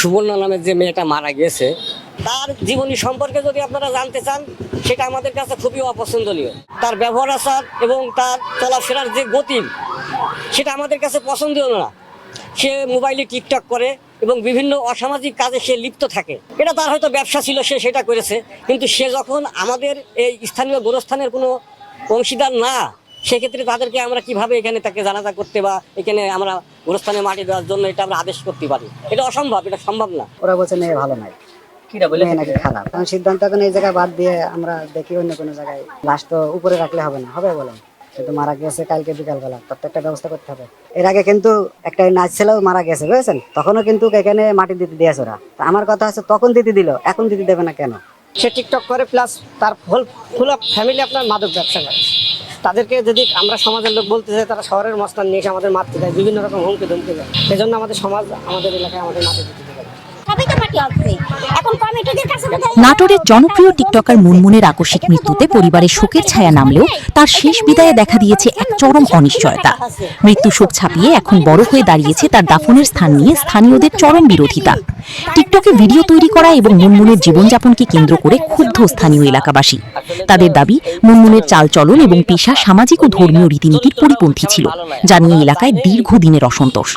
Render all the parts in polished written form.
সুবর্ণা নামের যে মেয়েটা মারা গেছে তার জীবনী সম্পর্কে যদি আপনারা জানতে চান সেটা আমাদের কাছে খুবই অপছন্দনীয়। তার ব্যবহার আচার এবং তার চলাফেরার যে গতি সেটা আমাদের কাছে পছন্দনীয় না। সে মোবাইলে টিকটক করে এবং বিভিন্ন অসামাজিক কাজে সে লিপ্ত থাকে। এটা তার হয়তো ব্যবসা ছিল, সে সেটা করেছে, কিন্তু সে যখন আমাদের এই স্থানীয় গোরস্থানের কোনো অংশীদার না, সেক্ষেত্রে তাদেরকে আমরা কিভাবে এখানে তাকে জানাজা করতে বা এখানে আমরা গোরস্থানে মাটি দেওয়ার জন্য এটা আমরা আদেশ করতে পারি? এটা অসম্ভব, এটা সম্ভব না। ওরা বলছে মেয়ে ভালো নাই, মেয়ে নাকি খারাপ। এখন সিদ্ধান্ত এখন এই জায়গায় বাদ দিয়ে আমরা দেখি অন্য কোনো জায়গায়। লাশ তো উপরে রাখলে হবে না, হবে বলেন? কিন্তু মারা গেছে কালকে বিকালবেলা, প্রত্যেকটা ব্যবস্থা করতে হবে। এর আগে কিন্তু একটা নাচ ছেলেও মারা গেছে, বুঝেছেন? তখনও কিন্তু এখানে মাটি দিতে দিয়েছে ওরা। আমার কথা হচ্ছে তখন দিতে দিল, এখন দিতে দেবে না কেন? সে টিকটক করে, প্লাস তার ফুল ফ্যামিলি আপনার মাদক ব্যবসা করে। তাদেরকে যদি আমরা সমাজের লোক বলতে চাই, তারা শহরের মস্তান নিয়ে এসে আমাদের মারতে দেয়, বিভিন্ন রকম হুমকি ধমকি দেয়। সেজন্য আমাদের সমাজ, আমাদের এলাকায় আমাদের মাটি দিতে দেবে। নাটোরের জনপ্রিয় টিকটকার মুনমুনের আকস্মিক মৃত্যুতে পরিবারের শোকের ছায়া নামলেও তার শেষ বিদায়ে দেখা দিয়েছে এক চরম অনিশ্চয়তা। মৃত্যু শোক ছাপিয়ে এখন বড় হয়ে দাঁড়িয়েছে তার দাফনের স্থান নিয়ে স্থানীয়দের চরম বিরোধিতা। টিকটকে ভিডিও তৈরি করা এবং মুনমুনের জীবনযাপনকে কেন্দ্র করে ক্ষুব্ধ স্থানীয় এলাকাবাসী। তাদের দাবি, মুনমুনের চালচলন এবং পেশা সামাজিক ও ধর্মীয় রীতিনীতির পরিপন্থী ছিল, যা নিয়ে এলাকায় দীর্ঘদিনের অসন্তোষ।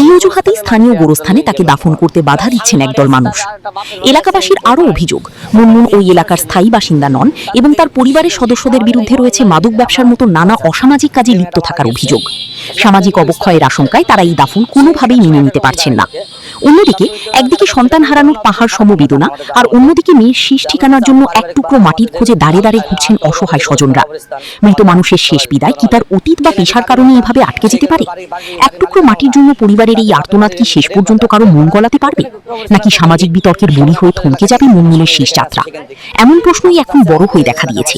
এই অজুহাতেই স্থানীয় গোরস্থানে তাকে দাফন করতে বাধা দিচ্ছেন একদল মানুষ। এলাকাবাসীর আরও অভিযোগ, মুনমুন ওই এলাকার স্থায়ী বাসিন্দা নন এবং তার পরিবারের সদস্যদের বিরুদ্ধে রয়েছে মাদক ব্যবসার মতো নানা অসামাজিক কাজে লিপ্ত থাকার অভিযোগ। সামাজিক অবক্ষয়ের আশঙ্কায় তারা এই দাফন কোনোভাবেই মেনে নিতে পারছেন না। অন্যদিকে একদিকে সন্তান হারানোর পাহাড় সমবেদনা, আর অন্যদিকে মেয়ের শেষ ঠিকানার জন্য এক টুকরো মাটির খোঁজে দাঁড়ে দাঁড়ে ঘুরছেন অসহায় স্বজনরা। মৃত মানুষের শেষ বিদায় কি তার অতীত বা পেশার কারণে এভাবে আটকে যেতে পারে? এক টুকরো মাটির জন্য পরিবারের এই আর্তনাদ কি শেষ পর্যন্ত কারো মন গলাতে পারবে, নাকি সামাজিক বিতর্কের বলি হয়ে থমকে যাবে মুনমুনের শেষ যাত্রা? এমন প্রশ্নই এখন বড় হয়ে দেখা দিয়েছে।